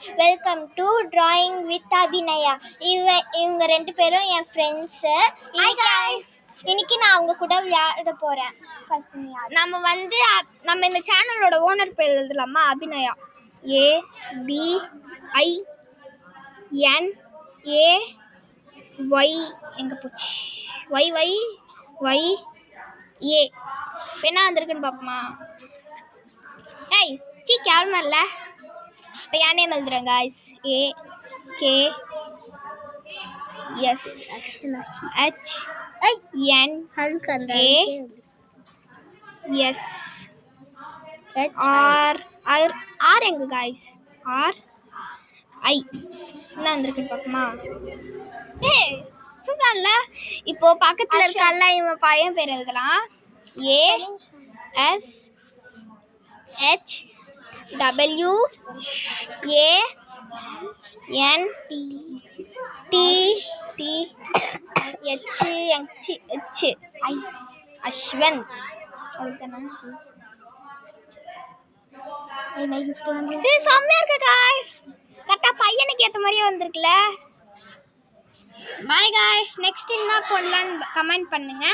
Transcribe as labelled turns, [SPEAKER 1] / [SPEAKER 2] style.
[SPEAKER 1] Welcome to drawing with Abhinaya. இவங்க ரெண்டு பேரும் என் ஃப்ரெண்ட்ஸு. இன்னைக்கு நான் அவங்க கூட விளையாட போகிறேன்.
[SPEAKER 2] நம்ம இந்த சேனலோட ஓனர் பேர் எழுதலாமா? அபிநயா. ABINAY. எங்கே போச்சு? YYYA. என்ன வந்திருக்குன்னு பார்ப்போமா? கேவலமா இல்லை? இப்போ என் நேம் எழுதுறேன் காய்ஸ். AKSHNASR எங்க காய்ஸ்? RI. என்ன வந்திருக்குன்னு பார்ப்போமா? சூப்பர்ல. இப்போ பக்கத்தில் இருக்கல்ல இவன் பையன் பேர் எழுதலாம். ASHWANTTHH அஸ்வந்த். இது செம்மையா இருக்கு காய்ஸ். கரெக்டாக பையனுக்கு ஏற்ற மாதிரியே வந்திருக்குல்ல. Bye guys. நெக்ஸ்ட் என்ன பண்ணலான்னு கமெண்ட் பண்ணுங்க.